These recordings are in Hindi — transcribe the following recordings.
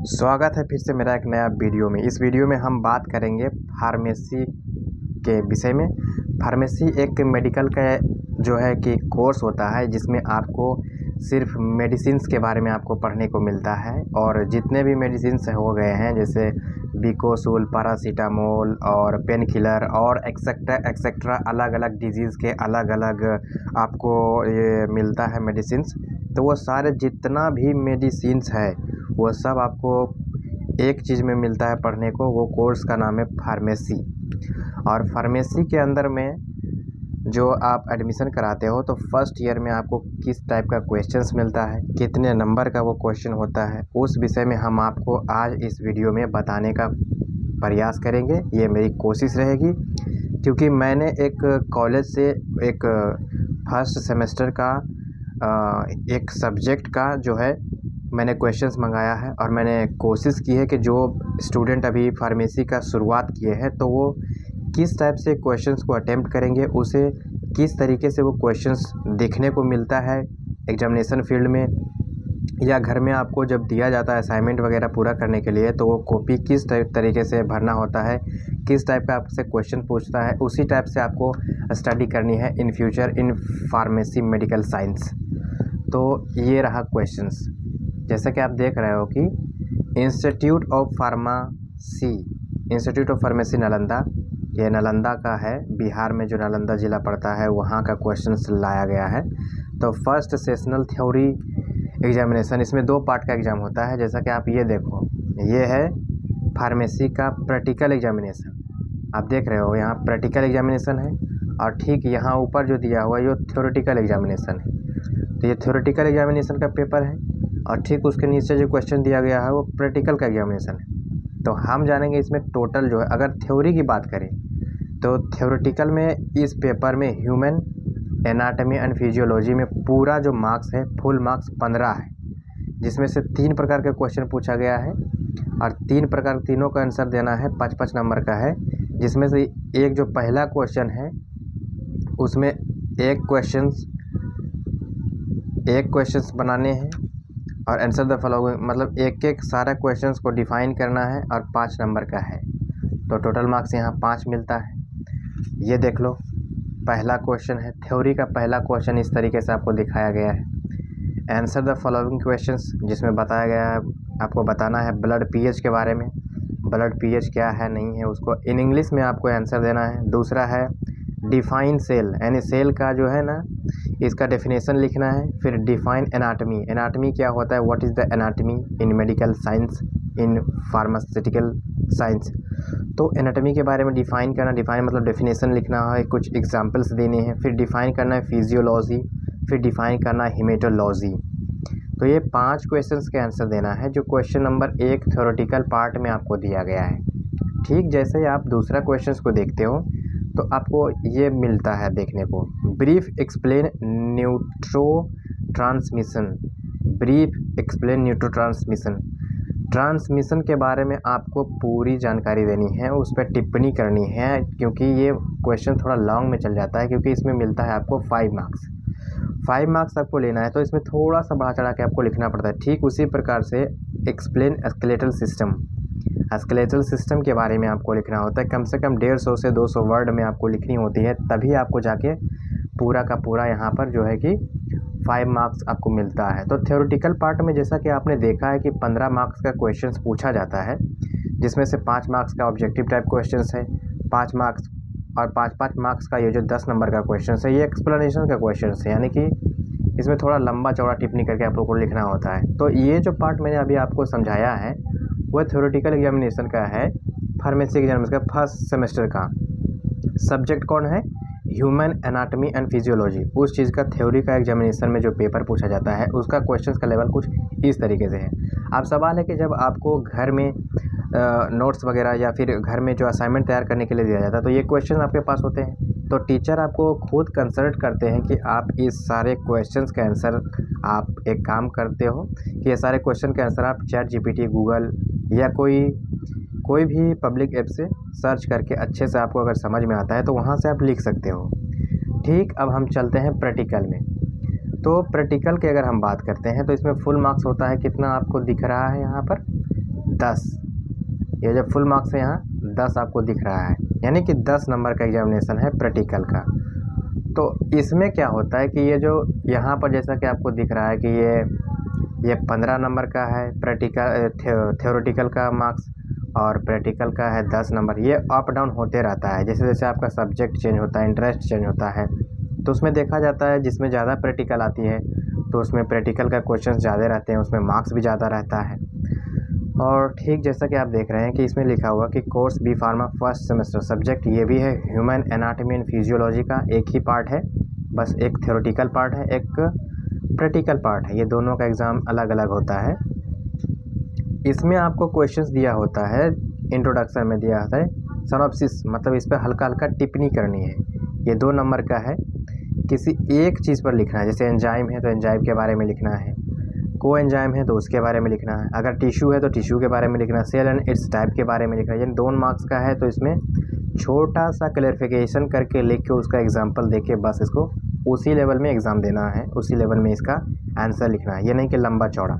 स्वागत है फिर से मेरा एक नया वीडियो में। इस वीडियो में हम बात करेंगे फार्मेसी के विषय में। फार्मेसी एक मेडिकल का जो है कि कोर्स होता है जिसमें आपको सिर्फ मेडिसिन्स के बारे में आपको पढ़ने को मिलता है, और जितने भी मेडिसिन्स हो गए हैं जैसे बिकोसूल, पैरासीटामोल और पेन किलर और एक्सेट्रा अलग अलग डिजीज़ के अलग अलग आपको ये मिलता है मेडिसिन्स। तो वो सारे जितना भी मेडिसिन्स है वो सब आपको एक चीज़ में मिलता है पढ़ने को। वो कोर्स का नाम है फार्मेसी। और फार्मेसी के अंदर में जो आप एडमिशन कराते हो तो फर्स्ट ईयर में आपको किस टाइप का क्वेश्चंस मिलता है, कितने नंबर का वो क्वेश्चन होता है, उस विषय में हम आपको आज इस वीडियो में बताने का प्रयास करेंगे। ये मेरी कोशिश रहेगी, क्योंकि मैंने एक कॉलेज से एक फर्स्ट सेमेस्टर का एक सब्जेक्ट का जो है मैंने क्वेश्चंस मंगाया है, और मैंने कोशिश की है कि जो स्टूडेंट अभी फार्मेसी का शुरुआत किए हैं तो वो किस टाइप से क्वेश्चंस को अटेम्प्ट करेंगे, उसे किस तरीके से वो क्वेश्चंस देखने को मिलता है एग्जामिनेशन फील्ड में, या घर में आपको जब दिया जाता है असाइनमेंट वगैरह पूरा करने के लिए तो वो कॉपी किस तरीके से भरना होता है, किस टाइप का आपसे क्वेश्चन पूछता है, उसी टाइप से आपको स्टडी करनी है in future in pharmacy medical science. तो ये रहा क्वेश्चंस। जैसा कि आप देख रहे हो कि इंस्टीट्यूट ऑफ फार्मेसी नालंदा, ये नालंदा का है, बिहार में जो नालंदा ज़िला पड़ता है वहाँ का क्वेश्चंस लाया गया है। तो फर्स्ट सेशनल थ्योरी एग्जामिनेशन, इसमें 2 पार्ट का एग्ज़ाम होता है। जैसा कि आप ये देखो, ये है फार्मेसी का प्रैक्टिकल एग्जामिनेशन। आप देख रहे हो यहाँ प्रैक्टिकल एग्जामिनेशन है, और ठीक यहाँ ऊपर जो दिया हुआ है ये थ्योरेटिकल एग्जामिनेशन है। तो ये थ्योरेटिकल एग्जामिनेशन का पेपर है, और ठीक उसके नीचे जो क्वेश्चन दिया गया है वो प्रैक्टिकल का एग्जामिनेशन है। तो हम जानेंगे इसमें टोटल जो है, अगर थ्योरी की बात करें तो थ्योरेटिकल में इस पेपर में ह्यूमन एनाटमी एंड फिजियोलॉजी में पूरा जो मार्क्स है फुल मार्क्स 15 है, जिसमें से 3 प्रकार के क्वेश्चन पूछा गया है, और 3 प्रकार तीनों का आंसर देना है। 5-5 नंबर का है, जिसमें से एक जो पहला क्वेश्चन है उसमें एक क्वेश्चंस बनाने हैं और आंसर द फॉलोइंग, मतलब एक सारा क्वेश्चंस को डिफाइन करना है, और 5 नंबर का है। तो टोटल मार्क्स यहाँ 5 मिलता है। ये देख लो, पहला क्वेश्चन है थ्योरी का। पहला क्वेश्चन इस तरीके से आपको दिखाया गया है, आंसर द फॉलोइंग क्वेश्चंस, जिसमें बताया गया है आपको बताना है ब्लड पीएच के बारे में, ब्लड पीएच क्या है नहीं है उसको इन इंग्लिश में आपको आंसर देना है। दूसरा है डिफाइन सेल, यानी सेल का जो है ना इसका डेफिनेशन लिखना है। फिर डिफाइन एनाटमी, एनाटमी क्या होता है, what is the anatomy in medical science in pharmaceutical science. तो एनाटमी के बारे में डिफाइन करना, डिफाइन मतलब डेफिनेशन लिखना है, कुछ एग्जांपल्स देने हैं। फिर डिफाइन करना है फिजियोलॉजी, फिर डिफाइन करना है हेमेटोलॉजी। तो ये 5 क्वेश्चंस के आंसर देना है, जो क्वेश्चन नंबर 1 थ्योरेटिकल पार्ट में आपको दिया गया है। ठीक जैसे ही आप दूसरा क्वेश्चन को देखते हो तो आपको ये मिलता है देखने को, ब्रीफ एक्सप्लेन न्यूरोट्रांसमिशन। ट्रांसमिशन के बारे में आपको पूरी जानकारी देनी है, उस पर टिप्पणी करनी है, क्योंकि ये क्वेश्चन थोड़ा लॉन्ग में चल जाता है, क्योंकि इसमें मिलता है आपको 5 मार्क्स। 5 मार्क्स आपको लेना है, तो इसमें थोड़ा सा बढ़ा चढ़ा के आपको लिखना पड़ता है। ठीक उसी प्रकार से एक्सप्लेन स्केलेटल सिस्टम के बारे में आपको लिखना होता है। कम से कम 150 से 200 वर्ड में आपको लिखनी होती है, तभी आपको जाके पूरा का पूरा यहाँ पर जो है कि 5 मार्क्स आपको मिलता है। तो थ्योरेटिकल पार्ट में जैसा कि आपने देखा है कि 15 मार्क्स का क्वेश्चंस पूछा जाता है, जिसमें से 5 मार्क्स का ऑब्जेक्टिव टाइप क्वेश्चंस है, 5 मार्क्स और 5-5 मार्क्स का ये जो 10 नंबर का क्वेश्चन है ये एक्सप्लेनेशन का क्वेश्चन है, यानी कि इसमें थोड़ा लंबा चौड़ा टिप्पणी करके आप लोग को लिखना होता है। तो ये जो पार्ट मैंने अभी आपको समझाया है वह थ्योरेटिकल एग्जामिनेशन का है, फार्मेसी एग्जामिनेशन का फर्स्ट सेमेस्टर का। सब्जेक्ट कौन है, ह्यूमन एनाटमी एंड फिजियोलॉजी। उस चीज़ का थ्योरी का एग्जामिनेशन में जो पेपर पूछा जाता है उसका क्वेश्चंस का लेवल कुछ इस तरीके से है। अब सवाल है कि जब आपको घर में नोट्स वगैरह या फिर घर में जो असाइनमेंट तैयार करने के लिए दिया जाता है तो ये क्वेश्चन आपके पास होते हैं, तो टीचर आपको खुद कंसल्ट करते हैं कि आप इस सारे क्वेश्चंस का आंसर, आप एक काम करते हो कि ये सारे क्वेश्चन का आंसर आप ChatGPT, गूगल या कोई भी पब्लिक ऐप से सर्च करके अच्छे से आपको अगर समझ में आता है तो वहाँ से आप लिख सकते हो। ठीक, अब हम चलते हैं प्रैक्टिकल में। तो प्रैक्टिकल की अगर हम बात करते हैं तो इसमें फुल मार्क्स होता है, कितना आपको दिख रहा है यहाँ पर 10, ये जो फुल मार्क्स है यहाँ 10 आपको दिख रहा है, यानी कि 10 नंबर का एग्जामिनेशन है प्रैक्टिकल का। तो इसमें क्या होता है कि ये जो यहाँ पर जैसा कि आपको दिख रहा है कि ये 15 नंबर का है प्रैक्टिकल थ्योरेटिकल का मार्क्स, और प्रैक्टिकल का है 10 नंबर। ये अप डाउन होते रहता है, जैसे जैसे आपका सब्जेक्ट चेंज होता है, इंटरेस्ट चेंज होता है, तो उसमें देखा जाता है जिसमें ज़्यादा प्रैक्टिकल आती है तो उसमें प्रैक्टिकल का क्वेश्चन ज़्यादा रहते हैं, उसमें मार्क्स भी ज़्यादा रहता है। और ठीक जैसा कि आप देख रहे हैं कि इसमें लिखा हुआ कि course B pharma first semester subject ये भी है ह्यूमन एनाटॉमी एंड फिजियोलॉजी का एक ही पार्ट है, बस एक थ्योरेटिकल पार्ट है, एक प्रैक्टिकल पार्ट है, ये दोनों का एग्ज़ाम अलग अलग होता है। इसमें आपको क्वेश्चंस दिया होता है, इंट्रोडक्शन में दिया होता है सिनॉप्सिस, मतलब इस पर हल्का हल्का टिप्पणी करनी है। ये 2 नंबर का है, किसी एक चीज़ पर लिखना है, जैसे एंजाइम है तो एंजाइम के बारे में लिखना है, को एंजाइम है तो उसके बारे में लिखना है, अगर टिश्यू है तो टिश्यू के बारे में लिखना है, सेल एंड इट्स टाइप के बारे में लिखना है। ये 2 मार्क्स का है, तो इसमें छोटा सा क्लैरिफिकेशन करके लिख के उसका एग्जाम्पल दे के बस इसको उसी लेवल में एग्ज़ाम देना है, उसी लेवल में इसका आंसर लिखना है, ये नहीं कि लंबा चौड़ा।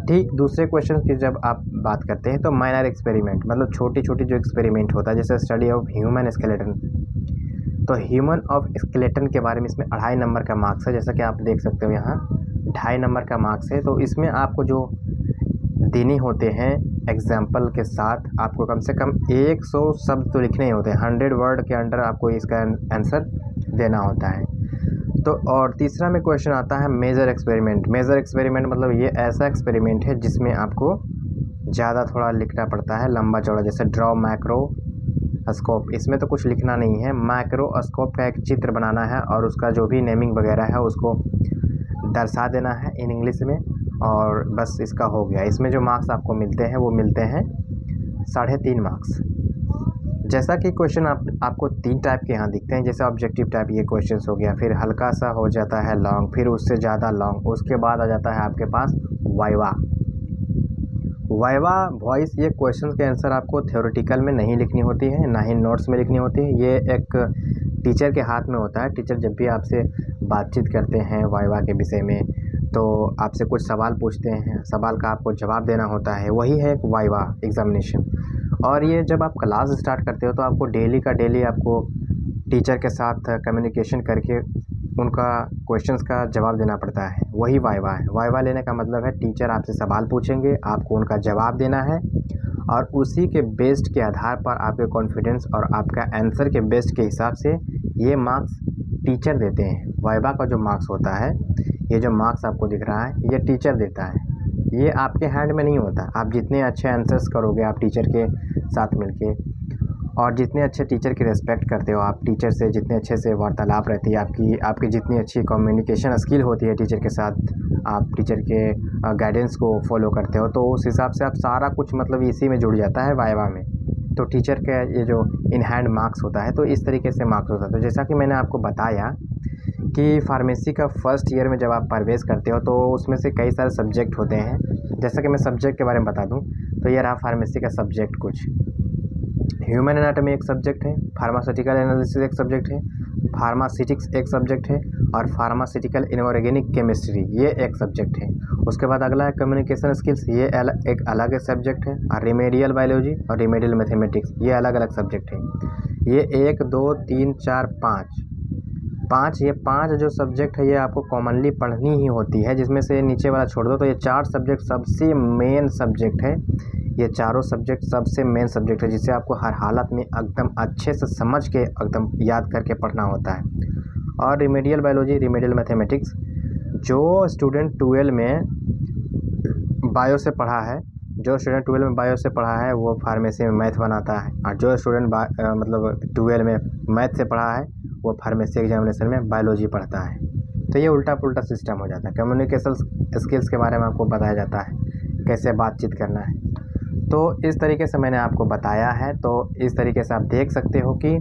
ठीक दूसरे क्वेश्चन की जब आप बात करते हैं तो माइनर एक्सपेरिमेंट, मतलब छोटी छोटी जो एक्सपेरिमेंट होता है, जैसे स्टडी ऑफ ह्यूमन स्केलेटन, तो ह्यूमन ऑफ स्केलेटन के बारे में इसमें 2.5 नंबर का मार्क्स है, जैसा कि आप देख सकते हो यहाँ 2.5 नंबर का मार्क्स है। तो इसमें आपको जो देने होते हैं एग्जाम्पल के साथ, आपको कम से कम 100 शब्द तो लिखने ही होते हैं, 100 वर्ड के अंडर आपको इसका आंसर देना होता है। तो और तीसरा में क्वेश्चन आता है मेजर एक्सपेरिमेंट। मेजर एक्सपेरिमेंट मतलब ये ऐसा एक्सपेरिमेंट है जिसमें आपको ज़्यादा थोड़ा लिखना पड़ता है, लंबा चौड़ा, जैसे ड्रॉ माइक्रोस्कोप, इसमें तो कुछ लिखना नहीं है, माइक्रोस्कोप का एक चित्र बनाना है और उसका जो भी नेमिंग वगैरह है उसको दर्शा देना है इन इंग्लिश में, और बस इसका हो गया। इसमें जो मार्क्स आपको मिलते हैं वो मिलते हैं 3.5 मार्क्स। जैसा कि क्वेश्चन आपको 3 टाइप के यहाँ दिखते हैं, जैसे ऑब्जेक्टिव टाइप ये क्वेश्चन हो गया, फिर हल्का सा हो जाता है लॉन्ग, फिर उससे ज़्यादा लॉन्ग, उसके बाद आ जाता है आपके पास वाइवा वॉइस। ये क्वेश्चन के आंसर आपको थ्योरेटिकल में नहीं लिखनी होती है, ना ही नोट्स में लिखनी होती है, ये एक टीचर के हाथ में होता है। टीचर जब भी आपसे बातचीत करते हैं वाइवा के विषय में तो आपसे कुछ सवाल पूछते हैं, सवाल का आपको जवाब देना होता है, वही है एक वाइवा एग्जामिनेशन। और ये जब आप क्लास स्टार्ट करते हो तो आपको डेली का डेली आपको टीचर के साथ कम्युनिकेशन करके उनका क्वेश्चंस का जवाब देना पड़ता है, वही वाइवा है। वाइवा लेने का मतलब है टीचर आपसे सवाल पूछेंगे, आपको उनका जवाब देना है, और उसी के बेस्ड के आधार पर आपके कॉन्फिडेंस और आपका आंसर के बेस्ड के हिसाब से ये मार्क्स टीचर देते हैं। वाइवा का जो मार्क्स होता है, ये जो मार्क्स आपको दिख रहा है, ये टीचर देता है, ये आपके हैंड में नहीं होता। आप जितने अच्छे आंसर्स करोगे आप टीचर के साथ मिलके, और जितने अच्छे टीचर की रिस्पेक्ट करते हो आप, टीचर से जितने अच्छे से वार्तालाप रहती है आपकी जितनी अच्छी कम्युनिकेशन स्किल होती है टीचर के साथ, आप टीचर के गाइडेंस को फॉलो करते हो, तो उस हिसाब से आप सारा कुछ मतलब इसी में जुड़ जाता है वाइवा में। तो टीचर का ये जो इन हैंड मार्क्स होता है, तो इस तरीके से मार्क्स होता है। तो जैसा कि मैंने आपको बताया कि फार्मेसी का फर्स्ट ईयर में जब आप प्रवेश करते हो तो उसमें से कई सारे सब्जेक्ट होते हैं। जैसा कि मैं सब्जेक्ट के बारे में बता दूं तो ये रहा फार्मेसी का सब्जेक्ट, कुछ ह्यूमन एनाटॉमी एक सब्जेक्ट है, फार्मास्यूटिकल एनालिसिस एक सब्जेक्ट है, फार्मास्यूटिक्स एक सब्जेक्ट है, और फार्मास्यूटिकल इनऑर्गेनिक केमिस्ट्री ये एक सब्जेक्ट है। उसके बाद अगला है कम्युनिकेशन स्किल्स, ये एक अलग सब्जेक्ट है, और रिमेडियल बायोलॉजी और रिमेडियल मैथमेटिक्स ये अलग अलग सब्जेक्ट है। ये 1 2 3 4 5 ये 5 जो सब्जेक्ट है ये आपको कॉमनली पढ़नी ही होती है, जिसमें से नीचे वाला छोड़ दो तो ये 4 सब्जेक्ट सबसे मेन सब्जेक्ट है। ये चारों सब्जेक्ट सबसे मेन सब्जेक्ट है जिसे आपको हर हालत में एकदम अच्छे से समझ के एकदम याद करके पढ़ना होता है। और रिमेडियल बायोलॉजी, रिमेडियल मैथमेटिक्स, जो स्टूडेंट 12 में बायो से पढ़ा है, वो फार्मेसी में मैथ बनाता है, और जो स्टूडेंट मतलब 12 में मैथ से पढ़ा है वो फार्मेसी एग्जामिनेशन में बायोलॉजी पढ़ता है। तो ये उल्टा पुल्टा सिस्टम हो जाता है। कम्युनिकेशन स्किल्स के बारे में आपको बताया जाता है, कैसे बातचीत करना है। तो इस तरीके से मैंने आपको बताया है। तो इस तरीके से आप देख सकते हो कि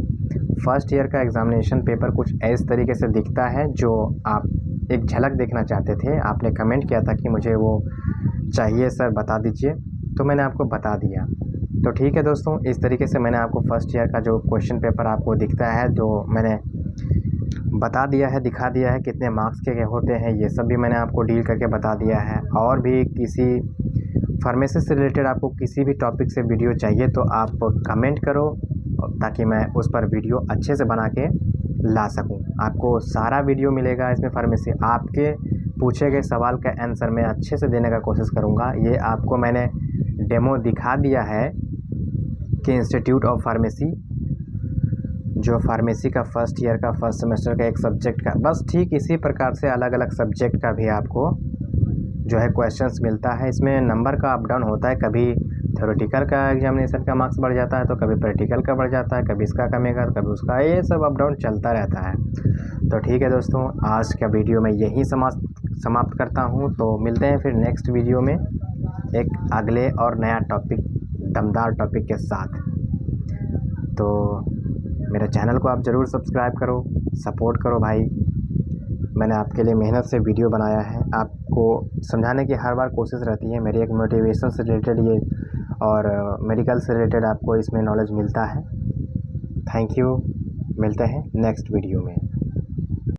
फर्स्ट ईयर का एग्ज़ामिनेशन पेपर कुछ इस तरीके से दिखता है, जो आप एक झलक देखना चाहते थे। आपने कमेंट किया था कि मुझे वो चाहिए सर, बता दीजिए, तो मैंने आपको बता दिया। तो ठीक है दोस्तों, इस तरीके से मैंने आपको फर्स्ट ईयर का जो क्वेश्चन पेपर आपको दिखता है, जो मैंने बता दिया है, दिखा दिया है, कितने मार्क्स के होते हैं, ये सब भी मैंने आपको डील करके बता दिया है। और भी किसी फार्मेसी से रिलेटेड आपको किसी भी टॉपिक से वीडियो चाहिए तो आप कमेंट करो, ताकि मैं उस पर वीडियो अच्छे से बना के ला सकूं। आपको सारा वीडियो मिलेगा इसमें फार्मेसी, आपके पूछे गए सवाल का आंसर मैं अच्छे से देने का कोशिश करूंगा। ये आपको मैंने डेमो दिखा दिया है कि इंस्टीट्यूट ऑफ फार्मेसी, जो फार्मेसी का फर्स्ट ईयर का फर्स्ट सेमेस्टर का एक सब्जेक्ट का, बस ठीक इसी प्रकार से अलग अलग सब्जेक्ट का भी आपको जो है क्वेश्चंस मिलता है। इसमें नंबर का अप डाउन होता है, कभी थ्योरेटिकल का एग्जामिनेशन का मार्क्स बढ़ जाता है तो कभी प्रैक्टिकल का बढ़ जाता है, कभी इसका कमेगा तो कभी उसका, ये सब अप डाउन चलता रहता है। तो ठीक है दोस्तों, आज का वीडियो मैं यहीं समाप्त करता हूँ। तो मिलते हैं फिर नेक्स्ट वीडियो में एक अगले और नया टॉपिक, दमदार टॉपिक के साथ। तो मेरे चैनल को आप ज़रूर सब्सक्राइब करो, सपोर्ट करो भाई। मैंने आपके लिए मेहनत से वीडियो बनाया है, आपको समझाने की हर बार कोशिश रहती है। मेरी एक मोटिवेशन से रिलेटेड ये और मेडिकल से रिलेटेड आपको इसमें नॉलेज मिलता है। थैंक यू, मिलते हैं नेक्स्ट वीडियो में।